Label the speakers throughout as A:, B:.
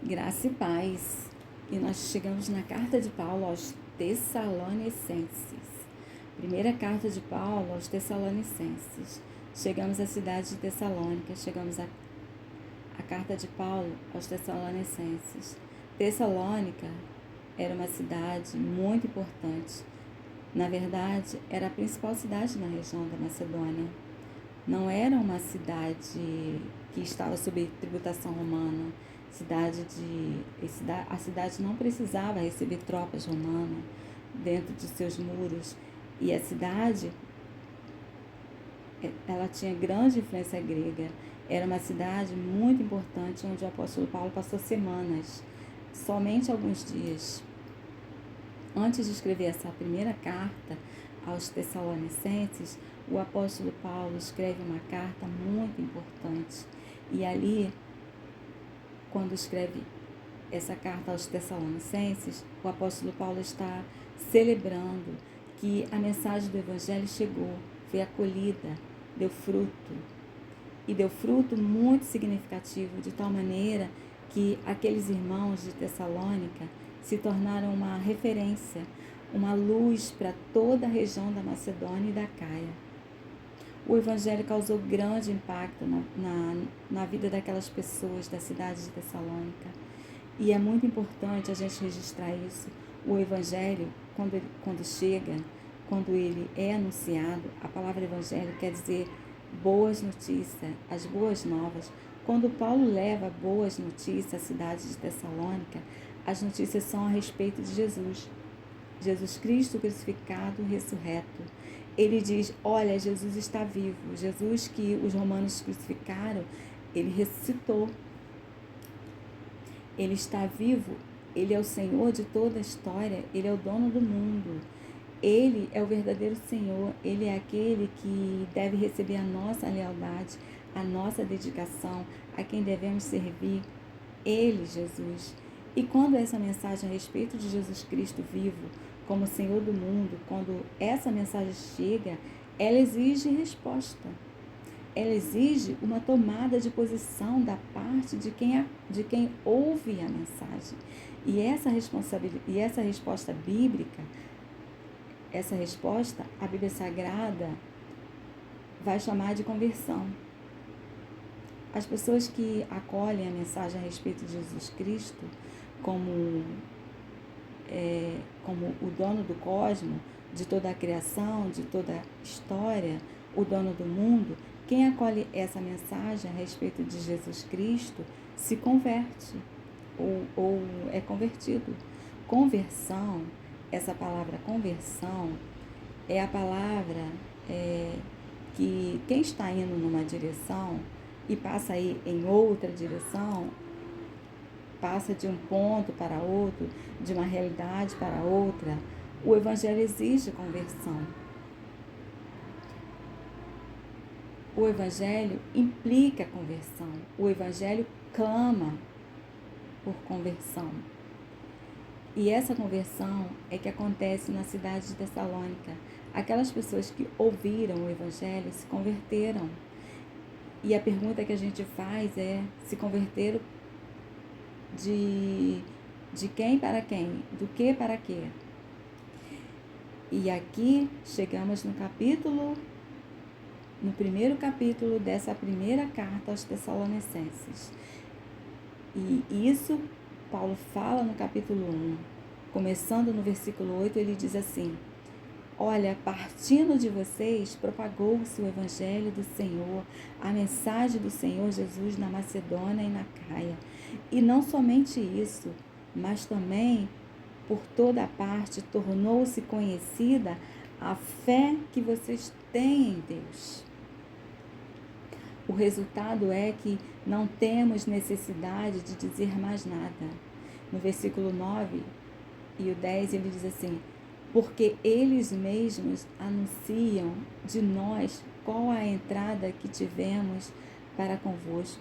A: Graça e paz. E nós chegamos na carta de Paulo aos Tessalonicenses. Primeira carta de Paulo aos Tessalonicenses. Chegamos à cidade de Tessalônica, chegamos à carta de Paulo aos Tessalonicenses. Tessalônica era uma cidade muito importante. Na verdade, era a principal cidade na região da Macedônia. Não era uma cidade que estava sob tributação romana. A cidade não precisava receber tropas romanas dentro de seus muros. E a cidade, ela tinha grande influência grega. Era uma cidade muito importante, onde o apóstolo Paulo passou semanas, somente alguns dias. Antes de escrever essa primeira carta aos Tessalonicenses, o apóstolo Paulo escreve uma carta muito importante. E ali, quando escreve essa carta aos Tessalonicenses, o apóstolo Paulo está celebrando que a mensagem do Evangelho chegou, foi acolhida, deu fruto. E deu fruto muito significativo, de tal maneira que aqueles irmãos de Tessalônica se tornaram uma referência, uma luz para toda a região da Macedônia e da Caia. O Evangelho causou grande impacto na vida daquelas pessoas da cidade de Tessalônica. E é muito importante a gente registrar isso. O Evangelho, quando chega, quando ele é anunciado, a palavra Evangelho quer dizer boas notícias, as boas novas. Quando Paulo leva boas notícias à cidade de Tessalônica, as notícias são a respeito de Jesus. Jesus Cristo crucificado, ressurreto. Ele diz, olha, Jesus está vivo. Jesus que os romanos crucificaram, ele ressuscitou. Ele está vivo, ele é o Senhor de toda a história, ele é o dono do mundo. Ele é o verdadeiro Senhor, ele é aquele que deve receber a nossa lealdade, a nossa dedicação, a quem devemos servir. Ele, Jesus. E quando essa mensagem a respeito de Jesus Cristo vivo, como Senhor do mundo, quando essa mensagem chega, ela exige resposta. Ela exige uma tomada de posição da parte de quem ouve a mensagem. E essa resposta bíblica, essa resposta, a Bíblia Sagrada vai chamar de conversão. As pessoas que acolhem a mensagem a respeito de Jesus Cristo como o dono do cosmos, de toda a criação, de toda a história, o dono do mundo, quem acolhe essa mensagem a respeito de Jesus Cristo se converte ou é convertido. Conversão, essa palavra conversão, é a palavra que quem está indo numa direção e passa a ir em outra direção, passa de um ponto para outro, de uma realidade para outra. O Evangelho exige conversão. O Evangelho implica conversão. O Evangelho clama por conversão. E essa conversão é que acontece na cidade de Tessalônica. Aquelas pessoas que ouviram o Evangelho se converteram. E a pergunta que a gente faz é: se converteram de quem para quem? Do que para quê? E aqui chegamos no primeiro capítulo dessa primeira carta aos Tessalonicenses. E isso Paulo fala no capítulo 1, começando no versículo 8, ele diz assim: olha, partindo de vocês, propagou-se o Evangelho do Senhor, a mensagem do Senhor Jesus na Macedônia e na Caia. E não somente isso, mas também por toda parte tornou-se conhecida a fé que vocês têm em Deus. O resultado é que não temos necessidade de dizer mais nada. No versículo 9 e o 10 ele diz assim: porque eles mesmos anunciam de nós qual a entrada que tivemos para convosco,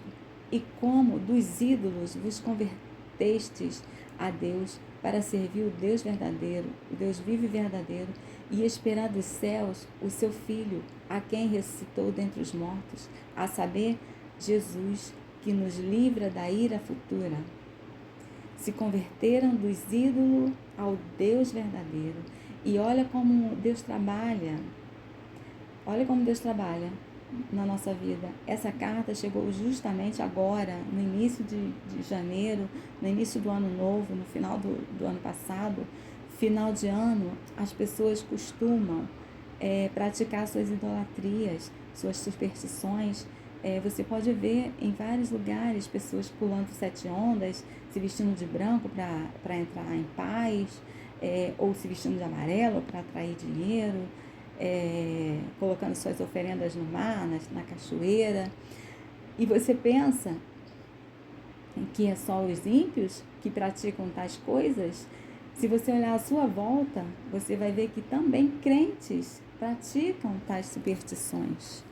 A: e como dos ídolos vos convertestes a Deus, para servir o Deus verdadeiro, o Deus vivo e verdadeiro, e esperar dos céus o seu Filho, a quem ressuscitou dentre os mortos, a saber, Jesus, que nos livra da ira futura. se converteram dos ídolos ao Deus verdadeiro. E olha como Deus trabalha. Olha como Deus trabalha na nossa vida. Essa carta chegou justamente agora, no início de janeiro, no início do ano novo, no final do ano passado. Final de ano, as pessoas costumam praticar suas idolatrias, suas superstições. Você pode ver em vários lugares pessoas pulando 7 ondas, se vestindo de branco para entrar em paz, ou se vestindo de amarelo para atrair dinheiro, colocando suas oferendas no mar, na cachoeira. E você pensa que é só os ímpios que praticam tais coisas? Se você olhar à sua volta, você vai ver que também crentes praticam tais superstições.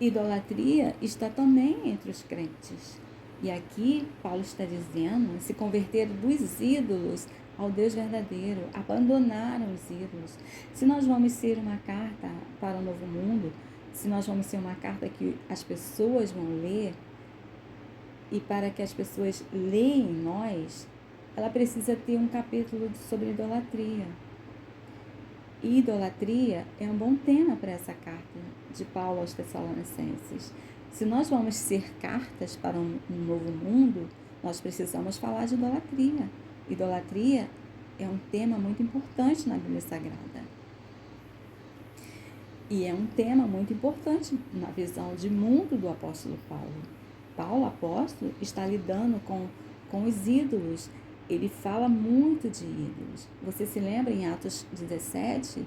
A: Idolatria está também entre os crentes. E aqui Paulo está dizendo, se converteram dos ídolos ao Deus verdadeiro, abandonaram os ídolos. Se nós vamos ser uma carta para o novo mundo, se nós vamos ser uma carta que as pessoas vão ler, e para que as pessoas leiam em nós, ela precisa ter um capítulo sobre idolatria. E idolatria é um bom tema para essa carta de Paulo aos Tessalonicenses. Se nós vamos ser cartas para um novo mundo, nós precisamos falar de idolatria. Idolatria é um tema muito importante na Bíblia Sagrada. E é um tema muito importante na visão de mundo do apóstolo Paulo. Paulo, apóstolo, está lidando com os ídolos. Ele fala muito de ídolos. Você se lembra em Atos 17,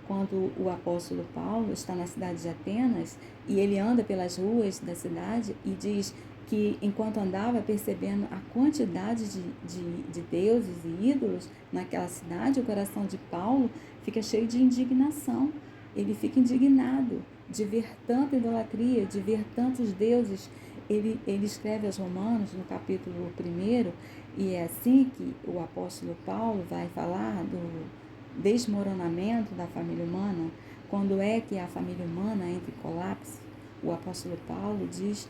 A: quando o apóstolo Paulo está na cidade de Atenas e ele anda pelas ruas da cidade e diz que enquanto andava percebendo a quantidade de deuses e ídolos naquela cidade, o coração de Paulo fica cheio de indignação. Ele fica indignado de ver tanta idolatria, de ver tantos deuses. Ele escreve aos Romanos, no capítulo 1, e é assim que o apóstolo Paulo vai falar do desmoronamento da família humana. Quando é que a família humana entra em colapso? O apóstolo Paulo diz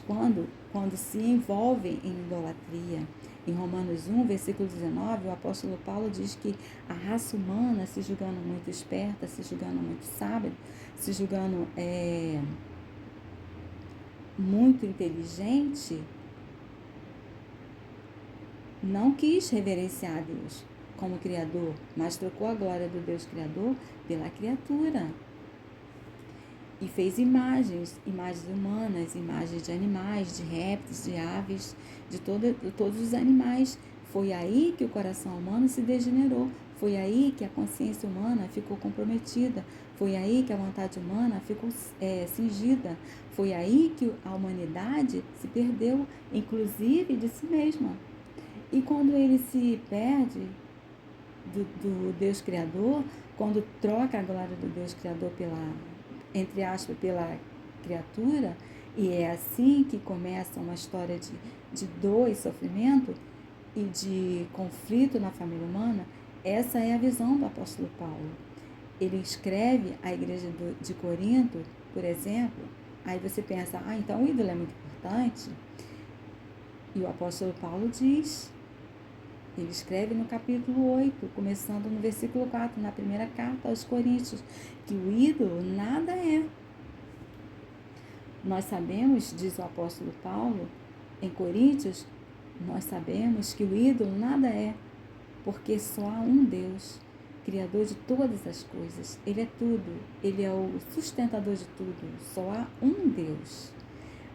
A: quando se envolvem em idolatria. Em Romanos 1, versículo 19, o apóstolo Paulo diz que a raça humana, se julgando muito esperta, se julgando muito sábia, se julgando muito inteligente, não quis reverenciar a Deus como Criador, mas trocou a glória do Deus Criador pela criatura. E fez imagens humanas, imagens de animais, de répteis, de aves, de todos os animais. Foi aí que o coração humano se degenerou. Foi aí que a consciência humana ficou comprometida. Foi aí que a vontade humana ficou cingida. Foi aí que a humanidade se perdeu, inclusive de si mesma. E quando ele se perde do Deus Criador, quando troca a glória do Deus Criador entre aspas, pela criatura, e é assim que começa uma história de dor e sofrimento e de conflito na família humana. Essa é a visão do apóstolo Paulo. Ele escreve à igreja de Corinto, por exemplo. Aí você pensa, então o ídolo é muito importante. E o apóstolo Paulo diz, ele escreve no capítulo 8, começando no versículo 4, na primeira carta aos Coríntios, que o ídolo nada é. Nós sabemos, diz o apóstolo Paulo, em Coríntios, nós sabemos que o ídolo nada é, porque só há um Deus, Criador de todas as coisas. Ele é tudo, ele é o sustentador de tudo, só há um Deus.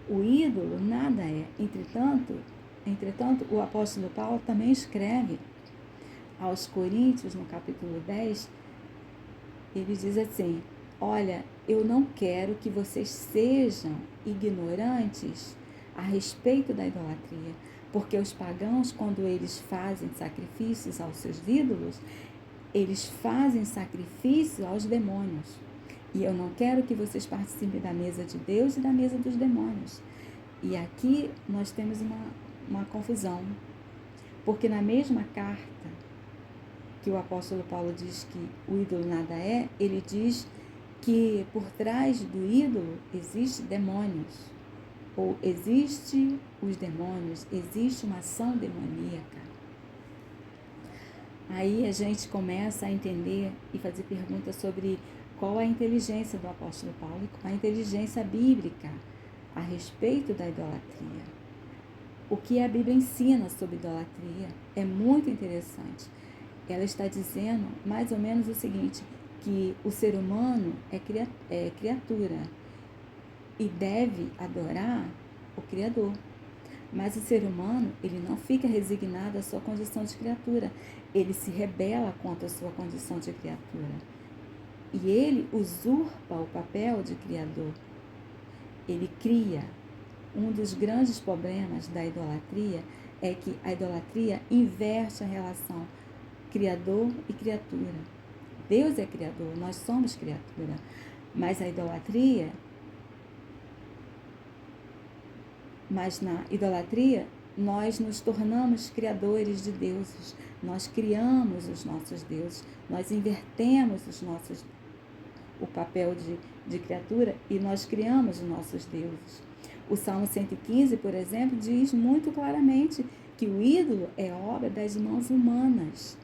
A: O ídolo nada é. Entretanto, o apóstolo Paulo também escreve aos Coríntios, no capítulo 10, ele diz assim, olha, eu não quero que vocês sejam ignorantes a respeito da idolatria, porque os pagãos, quando eles fazem sacrifícios aos seus ídolos, eles fazem sacrifício aos demônios. E eu não quero que vocês participem da mesa de Deus e da mesa dos demônios. E aqui nós temos uma confusão, porque na mesma carta que o apóstolo Paulo diz que o ídolo nada é, ele diz que por trás do ídolo existem demônios. ou existe os demônios, existe uma ação demoníaca. Aí a gente começa a entender e fazer perguntas sobre qual a inteligência do apóstolo Paulo, a inteligência bíblica a respeito da idolatria. O que a Bíblia ensina sobre idolatria é muito interessante. Ela está dizendo mais ou menos o seguinte, que o ser humano é criatura e deve adorar o Criador. Mas o ser humano, ele não fica resignado à sua condição de criatura. Ele se rebela contra a sua condição de criatura. E ele usurpa o papel de criador. Ele cria. Um dos grandes problemas da idolatria é que a idolatria inverte a relação criador e criatura. Deus é criador, nós somos criatura. Mas na idolatria, nós nos tornamos criadores de deuses. Nós criamos os nossos deuses. Nós invertemos o papel de criatura e nós criamos os nossos deuses. O Salmo 115, por exemplo, diz muito claramente que o ídolo é obra das mãos humanas.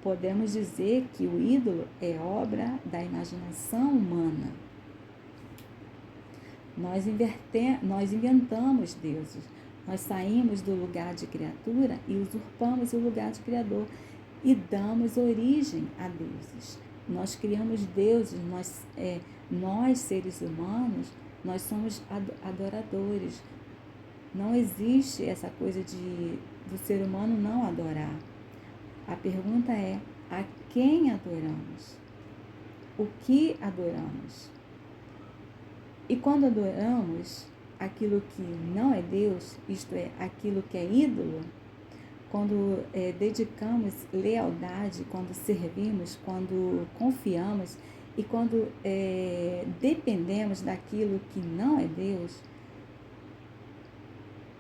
A: Podemos dizer que o ídolo é obra da imaginação humana. Nós inventamos deuses. Nós saímos do lugar de criatura e usurpamos o lugar de criador e damos origem a deuses. Nós criamos deuses, nós seres humanos, nós somos adoradores. Não existe essa coisa do ser humano não adorar. A pergunta é, a quem adoramos? O que adoramos? E quando adoramos aquilo que não é Deus, isto é, aquilo que é ídolo, quando dedicamos lealdade, quando servimos, quando confiamos e quando dependemos daquilo que não é Deus,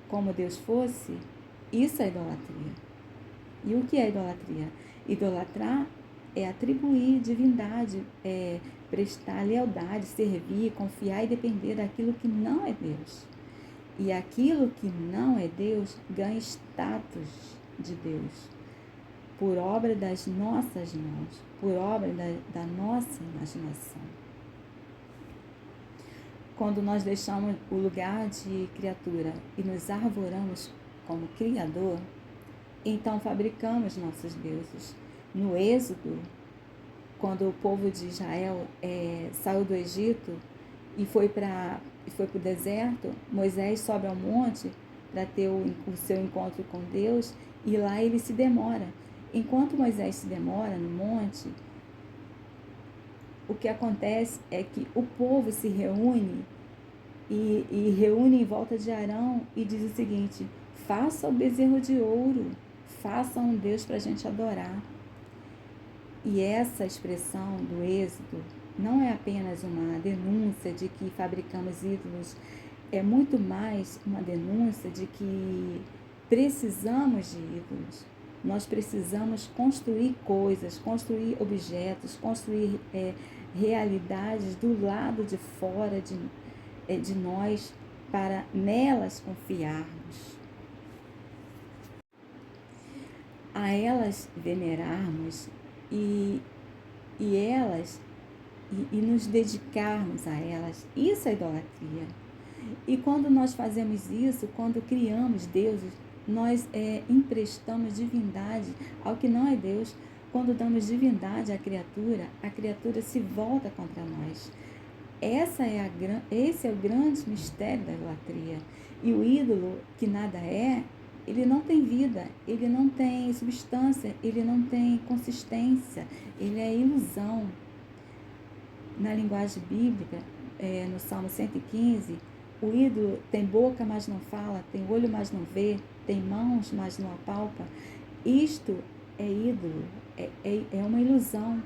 A: como Deus fosse, isso é idolatria. E o que é idolatria? Idolatrar é atribuir divindade, prestar lealdade, servir, confiar e depender daquilo que não é Deus. E aquilo que não é Deus ganha status de Deus, por obra das nossas mãos, por obra da nossa imaginação. Quando nós deixamos o lugar de criatura e nos arvoramos como Criador, então fabricamos nossos deuses. No Êxodo, quando o povo de Israel saiu do Egito e foi para o deserto, Moisés sobe ao monte para ter o seu encontro com Deus e lá ele se demora. Enquanto Moisés se demora no monte, o que acontece é que o povo se reúne e reúne em volta de Arão e diz o seguinte: faça o bezerro de ouro, faça um Deus para a gente adorar. E essa expressão do Êxodo não é apenas uma denúncia de que fabricamos ídolos, é muito mais uma denúncia de que precisamos de ídolos. Nós precisamos construir coisas, construir objetos, construir realidades do lado de fora de nós para nelas confiarmos. A elas venerarmos e nos dedicarmos a elas. Isso é idolatria. E quando nós fazemos isso, quando criamos deuses, nós emprestamos divindade ao que não é Deus. Quando damos divindade à criatura, a criatura se volta contra nós. Esse é o grande mistério da idolatria. E o ídolo, que nada é, ele não tem vida, ele não tem substância, ele não tem consistência, ele é ilusão. Na linguagem bíblica, no Salmo 115, o ídolo tem boca, mas não fala, tem olho, mas não vê, tem mãos, mas não apalpa. Isto é ídolo, é uma ilusão.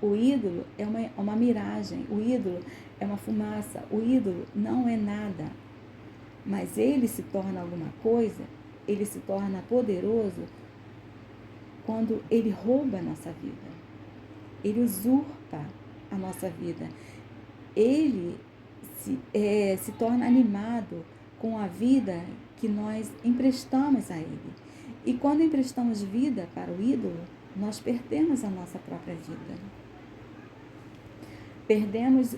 A: O ídolo é uma miragem, o ídolo é uma fumaça, o ídolo não é nada. Mas ele se torna alguma coisa, ele se torna poderoso quando ele rouba a nossa vida. Ele usurpa a nossa vida. Ele se torna animado com a vida que nós emprestamos a ele. E quando emprestamos vida para o ídolo, nós perdemos a nossa própria vida. Perdemos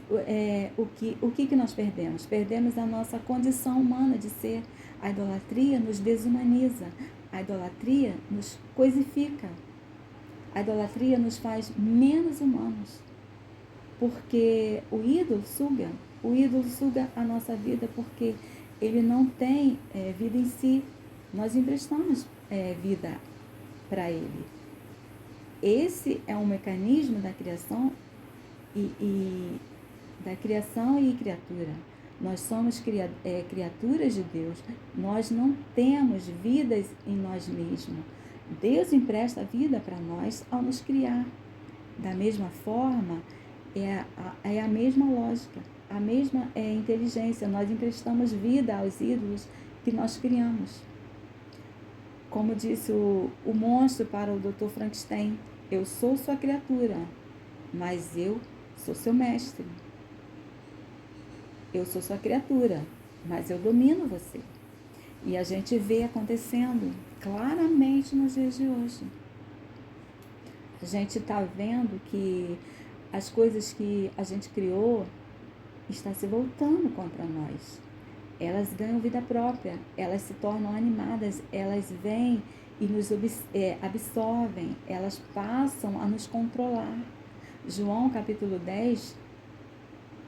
A: o que nós perdemos? Perdemos a nossa condição humana de ser. A idolatria nos desumaniza. A idolatria nos coisifica. A idolatria nos faz menos humanos. Porque o ídolo suga a nossa vida porque ele não tem vida em si. Nós emprestamos vida para ele. Esse é um mecanismo da criação e criatura. Nós somos criaturas de Deus. Nós não temos vidas em nós mesmos. Deus empresta a vida para nós ao nos criar. Da mesma forma, é a mesma lógica, a mesma inteligência. Nós emprestamos vida aos ídolos que nós criamos. Como disse o monstro para o Dr. Frankenstein, eu sou sua criatura, mas eu sou seu mestre. Eu sou sua criatura, mas eu domino você. E a gente vê acontecendo claramente nos dias de hoje. A gente está vendo que as coisas que a gente criou estão se voltando contra nós. Elas ganham vida própria, elas se tornam animadas, elas vêm e nos absorvem, elas passam a nos controlar. João capítulo 10,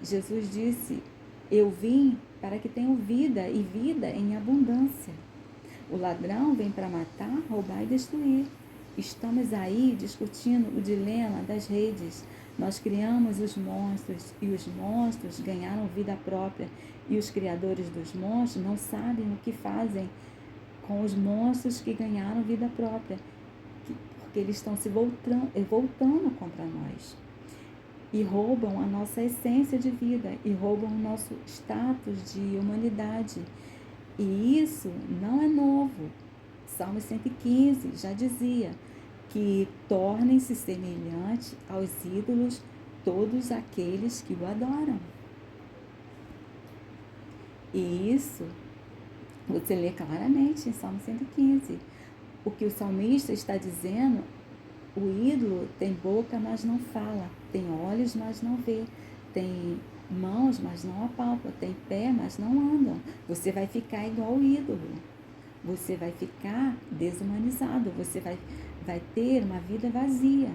A: Jesus disse: eu vim para que tenham vida e vida em abundância. O ladrão vem para matar, roubar e destruir. Estamos aí discutindo o dilema das redes. Nós criamos os monstros e os monstros ganharam vida própria. E os criadores dos monstros não sabem o que fazem com os monstros que ganharam vida própria, porque eles estão se voltando contra nós. E roubam a nossa essência de vida, e roubam o nosso status de humanidade. E isso não é novo. Salmo 115 já dizia que tornem-se semelhantes aos ídolos todos aqueles que o adoram. E isso você lê claramente em Salmo 115. O que o salmista está dizendo: o ídolo tem boca, mas não fala, tem olhos, mas não vê, tem mãos, mas não apalpa, tem pé, mas não andam. Você vai ficar igual ao ídolo. Você vai ficar desumanizado, você vai ter uma vida vazia.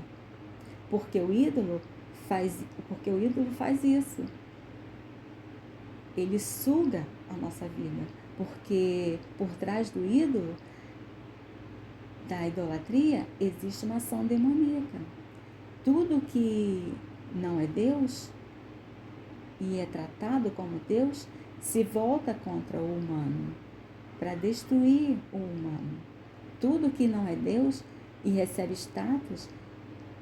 A: Porque o ídolo faz isso. Ele suga a nossa vida, porque por trás do ídolo, da idolatria, existe uma ação demoníaca. Tudo que não é Deus e é tratado como Deus se volta contra o humano, para destruir o humano. Tudo que não é Deus e recebe status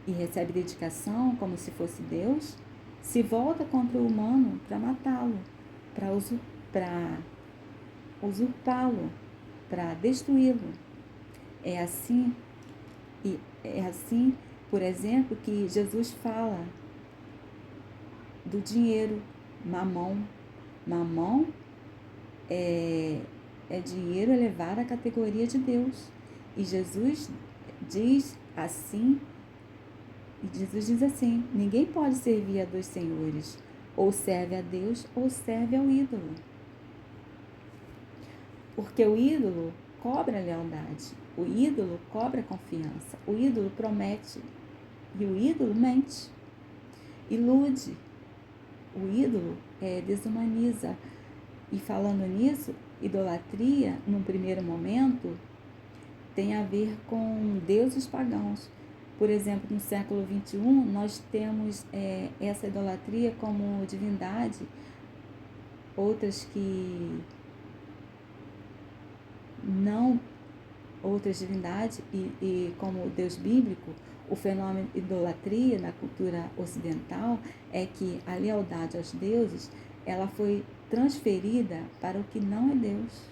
A: e recebe dedicação como se fosse Deus, se volta contra o humano para matá-lo, para usurpá-lo, para destruí-lo. É assim, por exemplo, que Jesus fala do dinheiro, mamão. Mamão é dinheiro elevado à categoria de Deus. E Jesus diz assim, ninguém pode servir a dois senhores, ou serve a Deus ou serve ao ídolo. Porque o ídolo cobra lealdade, o ídolo cobra confiança, o ídolo promete e o ídolo mente, ilude. O ídolo desumaniza. E falando nisso, idolatria, num primeiro momento, tem a ver com deuses pagãos. Por exemplo, no século XXI, nós temos essa idolatria como divindade, outras divindades, e como o Deus bíblico. O fenômeno idolatria na cultura ocidental é que a lealdade aos deuses, ela foi transferida para o que não é Deus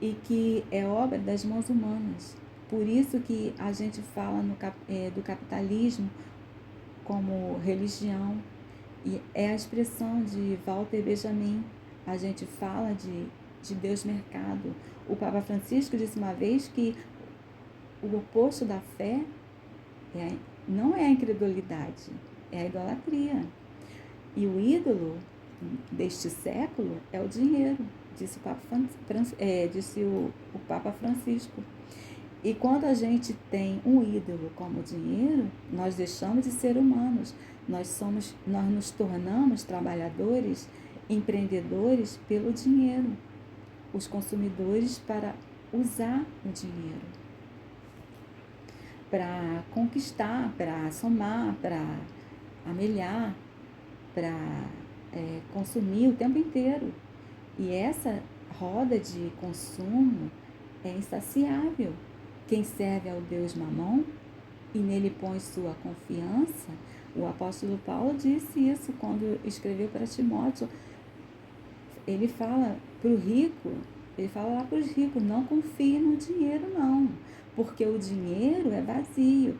A: e que é obra das mãos humanas. Por isso que a gente fala do capitalismo como religião, e é a expressão de Walter Benjamin, a gente fala de Deus mercado. O Papa Francisco disse uma vez que o oposto da fé não é a incredulidade, é a idolatria. E o ídolo deste século é o dinheiro, disse o Papa Francisco. E quando a gente tem um ídolo como o dinheiro, nós deixamos de ser humanos. Nós nos tornamos trabalhadores, empreendedores pelo dinheiro, os consumidores para usar o dinheiro, para conquistar, para somar, para amelhar, para consumir o tempo inteiro. E essa roda de consumo é insaciável. Quem serve ao Deus Mamon e nele põe sua confiança, o apóstolo Paulo disse isso quando escreveu para Timóteo. Ele fala para o rico, ele fala lá para os ricos, não confie no dinheiro não, porque o dinheiro é vazio.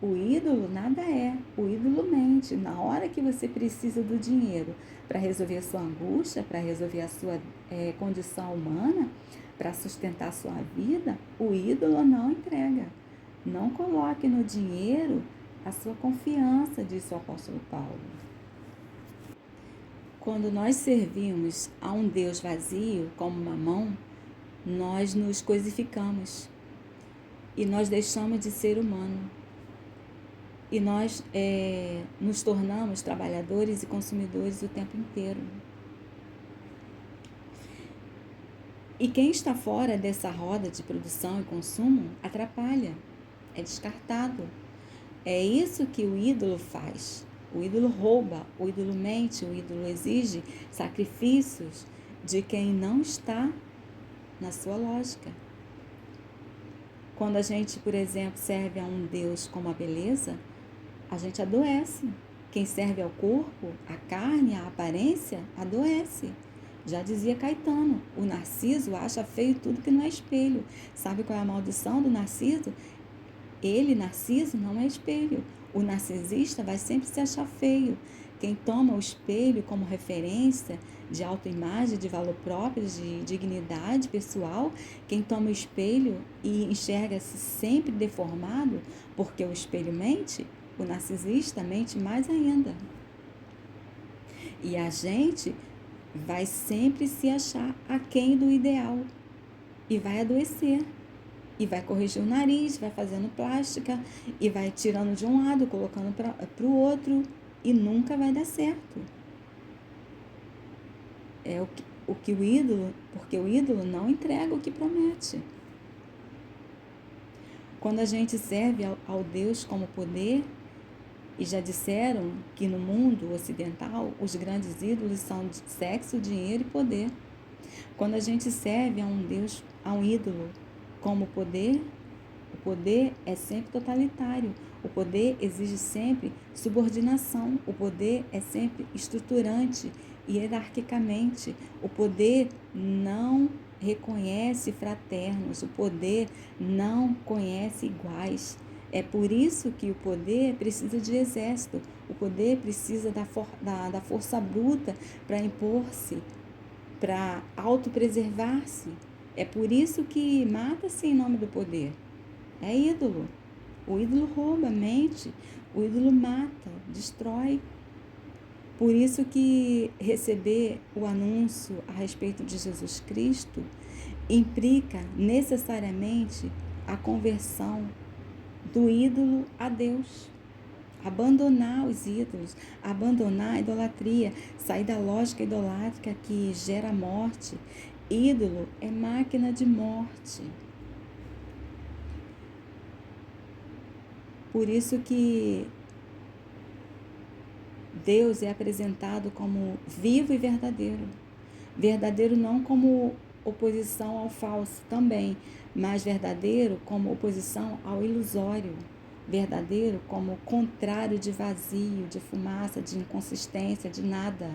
A: O ídolo nada é, o ídolo mente. Na hora que você precisa do dinheiro para resolver a sua angústia, para resolver a sua condição humana, para sustentar a sua vida, o ídolo não entrega. Não coloque no dinheiro a sua confiança, disse o apóstolo Paulo. Quando nós servimos a um Deus vazio, como Mamon, nós nos coisificamos e nós deixamos de ser humano. E nós nos tornamos trabalhadores e consumidores o tempo inteiro. E quem está fora dessa roda de produção e consumo atrapalha, é descartado. É isso que o ídolo faz. O ídolo rouba, o ídolo mente, o ídolo exige sacrifícios de quem não está na sua lógica. Quando a gente, por exemplo, serve a um Deus como a beleza, a gente adoece. Quem serve ao corpo, à carne, à aparência, adoece. Já dizia Caetano, o narciso acha feio tudo que não é espelho. Sabe qual é a maldição do narciso? Ele, Narciso, não é espelho. O narcisista vai sempre se achar feio. Quem toma o espelho como referência de autoimagem, de valor próprio, de dignidade pessoal, quem toma o espelho e enxerga-se sempre deformado, porque o espelho mente, o narcisista mente mais ainda. E a gente vai sempre se achar aquém do ideal e vai adoecer. E vai corrigir o nariz, vai fazendo plástica e vai tirando de um lado, colocando para o outro e nunca vai dar certo. É porque o ídolo não entrega o que promete. Quando a gente serve ao Deus como poder, e já disseram que no mundo ocidental os grandes ídolos são sexo, dinheiro e poder. Quando a gente serve a um Deus, a um ídolo como poder, o poder é sempre totalitário. O poder exige sempre subordinação. O poder é sempre estruturante, hierarquicamente. O poder não reconhece fraternos. O poder não conhece iguais. É por isso que o poder precisa de exército. O poder precisa da força bruta para impor-se, para autopreservar-se. É por isso que mata-se em nome do poder. É ídolo. O ídolo rouba, mente. O ídolo mata, destrói. Por isso que receber o anúncio a respeito de Jesus Cristo implica necessariamente a conversão do ídolo a Deus. Abandonar os ídolos, abandonar a idolatria, sair da lógica idolátrica que gera morte. Ídolo é máquina de morte. Por isso que Deus é apresentado como vivo e verdadeiro. Verdadeiro não como oposição ao falso também, mas verdadeiro como oposição ao ilusório. Verdadeiro como contrário de vazio, de fumaça, de inconsistência, de nada.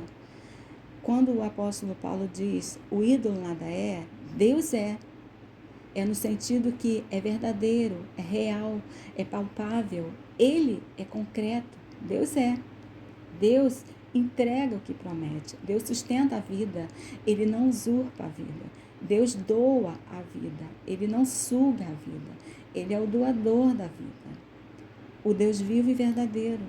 A: Quando o apóstolo Paulo diz o ídolo nada é, Deus é. É no sentido que é verdadeiro, é real, é palpável. Ele é concreto. Deus é. Deus entrega o que promete. Deus sustenta a vida, Ele não usurpa a vida. Deus doa a vida, Ele não suga a vida. Ele é o doador da vida. O Deus vivo e verdadeiro.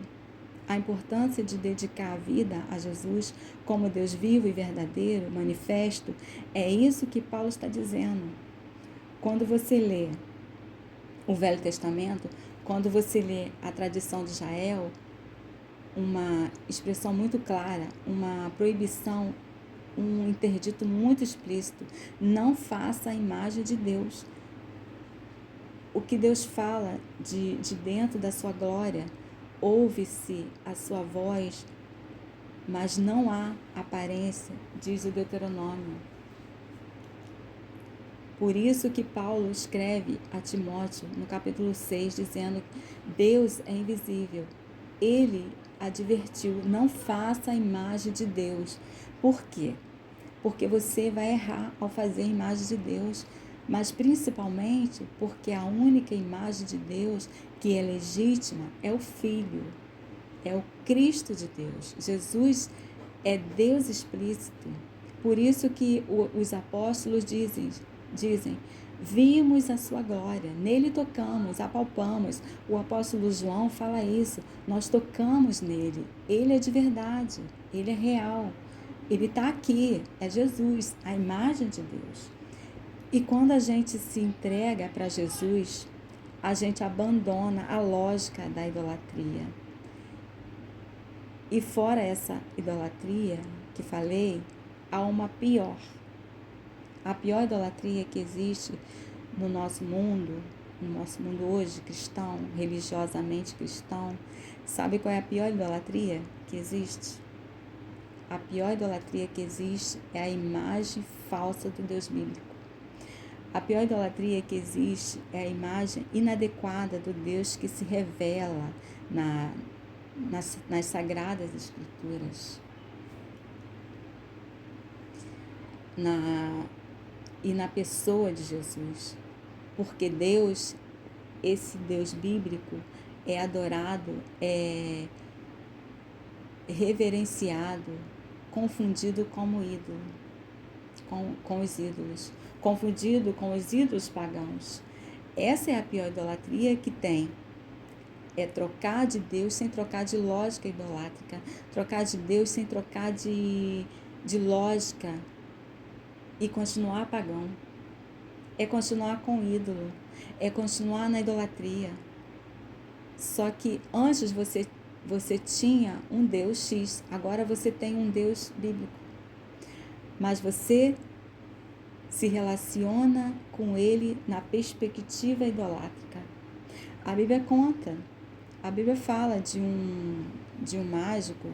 A: A importância de dedicar a vida a Jesus como Deus vivo e verdadeiro, manifesto, é isso que Paulo está dizendo. Quando você lê o Velho Testamento, quando você lê a tradição de Israel, uma expressão muito clara, uma proibição, um interdito muito explícito: não faça a imagem de Deus. O que Deus fala de dentro da sua glória, ouve-se a sua voz, mas não há aparência, diz o Deuteronômio. Por isso que Paulo escreve a Timóteo, no capítulo 6, dizendo que Deus é invisível. Ele advertiu: não faça a imagem de Deus. Por quê? Porque você vai errar ao fazer a imagem de Deus, mas principalmente porque a única imagem de Deus que é legítima é o Filho, é o Cristo de Deus. Jesus é Deus explícito. Por isso que os apóstolos dizem, vimos a sua glória, nele tocamos, apalpamos. O apóstolo João fala isso, nós tocamos nele, ele é de verdade, ele é real, ele está aqui, é Jesus, a imagem de Deus. E quando a gente se entrega para Jesus, a gente abandona a lógica da idolatria. E fora essa idolatria que falei, há uma pior. A pior idolatria que existe no nosso mundo hoje cristão, religiosamente cristão. Sabe qual é a pior idolatria que existe? A pior idolatria que existe é a imagem falsa do Deus bíblico. A pior idolatria que existe é a imagem inadequada do Deus que se revela nas Sagradas Escrituras. E na pessoa de Jesus. Porque Deus, esse Deus bíblico, é adorado, é reverenciado, confundido como ídolo, com os ídolos, confundido com os ídolos pagãos. Essa é a pior idolatria que tem. É trocar de Deus sem trocar de lógica idolátrica, trocar de Deus sem trocar de lógica e continuar pagão. É continuar com ídolo, é continuar na idolatria. Só que antes você tinha um Deus X, agora você tem um Deus bíblico. Mas você se relaciona com ele na perspectiva idolátrica. A Bíblia conta, a Bíblia fala de um mágico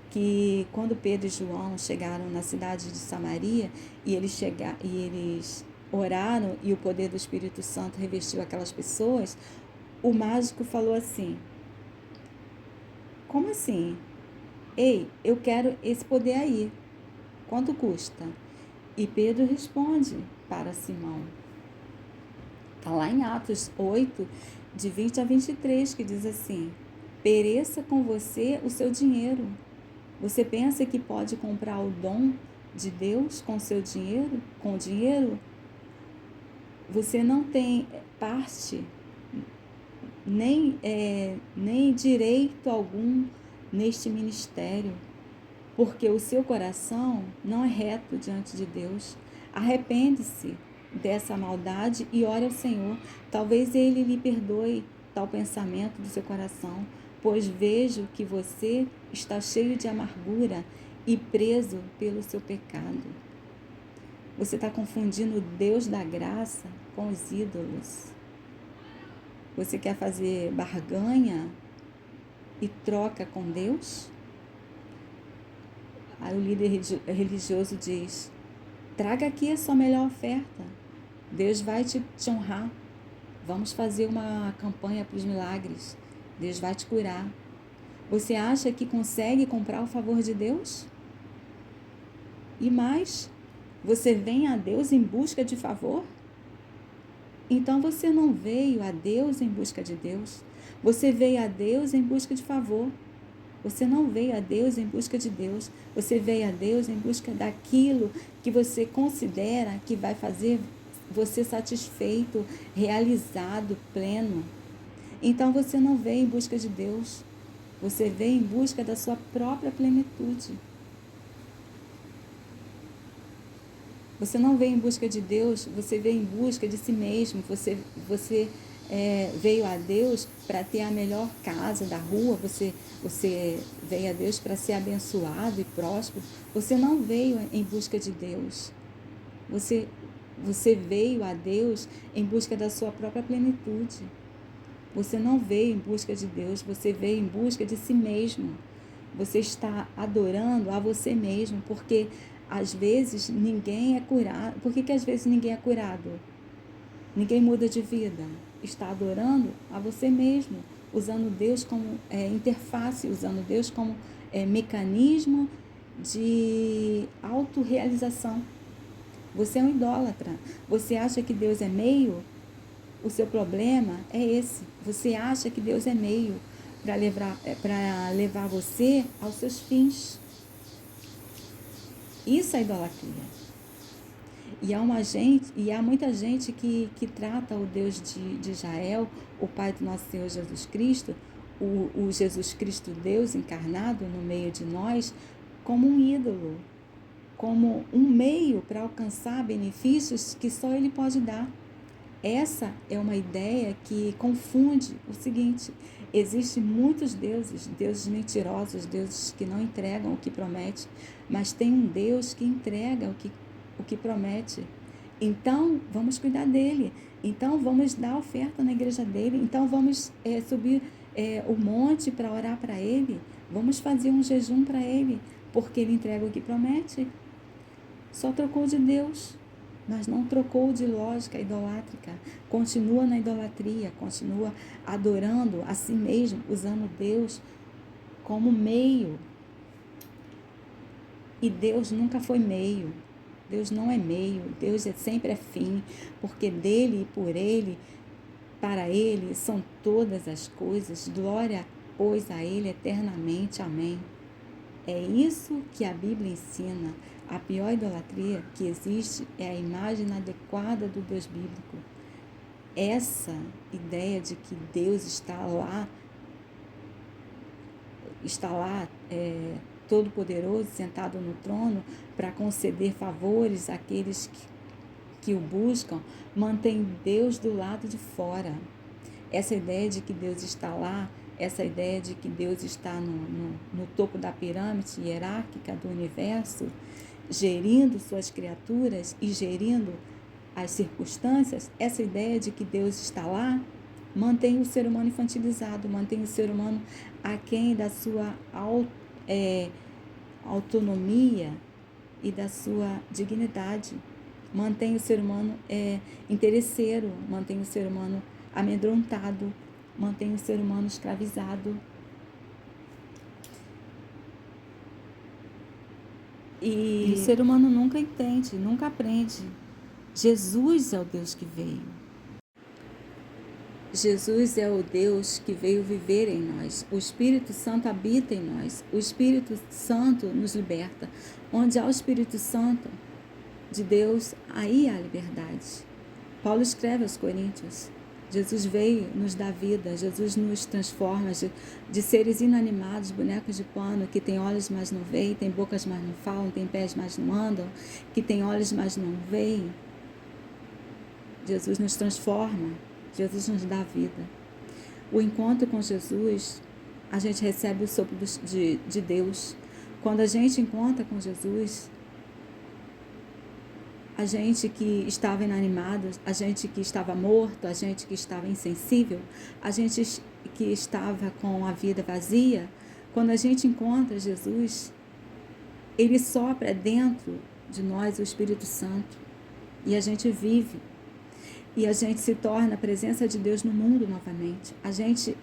A: que quando Pedro e João chegaram na cidade de Samaria e eles oraram e o poder do Espírito Santo revestiu aquelas pessoas, o mágico falou assim: como assim? Ei, eu quero esse poder aí. Quanto custa? E Pedro responde para Simão. Está lá em Atos 8, de 20 a 23, que diz assim: pereça com você o seu dinheiro. Você pensa que pode comprar o dom de Deus com seu dinheiro? Com dinheiro? Você não tem parte, nem direito algum neste ministério, porque o seu coração não é reto diante de Deus. Arrepende-se dessa maldade e ore ao Senhor. Talvez Ele lhe perdoe tal pensamento do seu coração, pois vejo que você está cheio de amargura e preso pelo seu pecado. Você está confundindo o Deus da graça com os ídolos. Você quer fazer barganha e troca com Deus? Aí o líder religioso diz: traga aqui a sua melhor oferta. Deus vai te honrar. Vamos fazer uma campanha para os milagres. Deus vai te curar. Você acha que consegue comprar o favor de Deus? E mais, você vem a Deus em busca de favor? Então você não veio a Deus em busca de Deus. Você veio a Deus em busca de favor. Você não veio a Deus em busca de Deus. Você veio a Deus em busca daquilo que você considera que vai fazer você satisfeito, realizado, pleno. Então você não veio em busca de Deus. Você veio em busca da sua própria plenitude. Você não veio em busca de Deus, você veio em busca de si mesmo. Você veio a Deus para ter a melhor casa da rua. Você veio a Deus para ser abençoado e próspero. Você não veio em busca de Deus. Você veio a Deus em busca da sua própria plenitude. Você não veio em busca de Deus, você veio em busca de si mesmo. Você está adorando a você mesmo, porque às vezes ninguém é curado. Por que às vezes ninguém é curado? Ninguém muda de vida. Está adorando a você mesmo, usando Deus como interface, usando Deus como mecanismo de autorrealização. Você é um idólatra. Você acha que Deus é meio? O seu problema é esse. Você acha que Deus é meio para levar você aos seus fins. Isso é idolatria. E há muita gente que trata o Deus de Israel, o Pai do nosso Senhor Jesus Cristo, o Jesus Cristo Deus encarnado no meio de nós, como um ídolo, como um meio para alcançar benefícios que só Ele pode dar. Essa é uma ideia que confunde o seguinte: existem muitos deuses, deuses mentirosos, deuses que não entregam o que promete, mas tem um Deus que entrega o que promete. Então, vamos cuidar dele. Então, vamos dar oferta na igreja dele. Então, vamos subir o monte para orar para ele. Vamos fazer um jejum para ele, porque ele entrega o que promete. Só trocou de Deus, mas não trocou de lógica idolátrica. Continua na idolatria, continua adorando a si mesmo, usando Deus como meio. E Deus nunca foi meio. Deus não é meio. Deus sempre é fim, porque dele e por ele, para ele, são todas as coisas. Glória, pois, a ele eternamente. Amém. É isso que a Bíblia ensina. A pior idolatria que existe é a imagem inadequada do Deus bíblico. Essa ideia de que Deus está lá todo-poderoso, sentado no trono, para conceder favores àqueles que o buscam, mantém Deus do lado de fora. Essa ideia de que Deus está lá, essa ideia de que Deus está no topo da pirâmide hierárquica do universo, gerindo suas criaturas e gerindo as circunstâncias, essa ideia de que Deus está lá, mantém o ser humano infantilizado, mantém o ser humano aquém da sua autonomia e da sua dignidade. Mantém o ser humano interesseiro, mantém o ser humano amedrontado, mantém o ser humano escravizado. E o ser humano nunca entende, nunca aprende. Jesus é o Deus que veio. Jesus é o Deus que veio viver em nós. O Espírito Santo habita em nós. O Espírito Santo nos liberta. Onde há o Espírito Santo de Deus, aí há liberdade. Paulo escreve aos Coríntios: Jesus veio nos dar vida, Jesus nos transforma de seres inanimados, bonecos de pano, que tem olhos, mas não veem, tem bocas, mas não falam, tem pés, mas não andam, que tem olhos, mas não veem. Jesus nos transforma, Jesus nos dá vida. O encontro com Jesus, a gente recebe o sopro de Deus. Quando a gente encontra com Jesus, a gente que estava inanimado, a gente que estava morto, a gente que estava insensível, a gente que estava com a vida vazia, quando a gente encontra Jesus, Ele sopra dentro de nós o Espírito Santo e a gente vive. E a gente se torna a presença de Deus no mundo novamente. A gente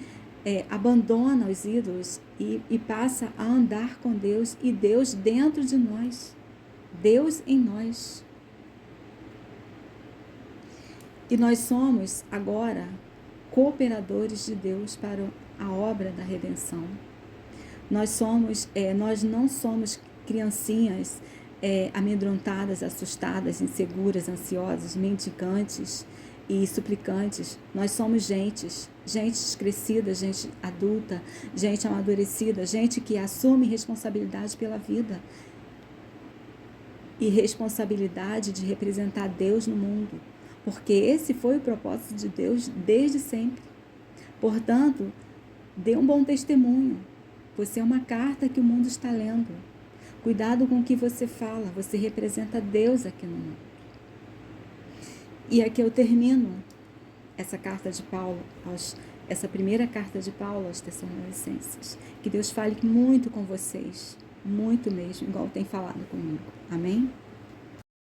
A: abandona os ídolos e passa a andar com Deus e Deus dentro de nós. Deus em nós. E nós somos agora cooperadores de Deus para a obra da redenção. Nós não somos criancinhas amedrontadas, assustadas, inseguras, ansiosas, mendigantes e suplicantes. Nós somos gente crescida, gente adulta, gente amadurecida, gente que assume responsabilidade pela vida e responsabilidade de representar Deus no mundo, porque esse foi o propósito de Deus desde sempre. Portanto, dê um bom testemunho. Você é uma carta que o mundo está lendo. Cuidado com o que você fala, você representa Deus aqui no mundo. E aqui eu termino essa carta de Paulo, essa primeira carta de Paulo aos Tessalonicenses. Que Deus fale muito com vocês, muito mesmo, igual tem falado comigo. Amém?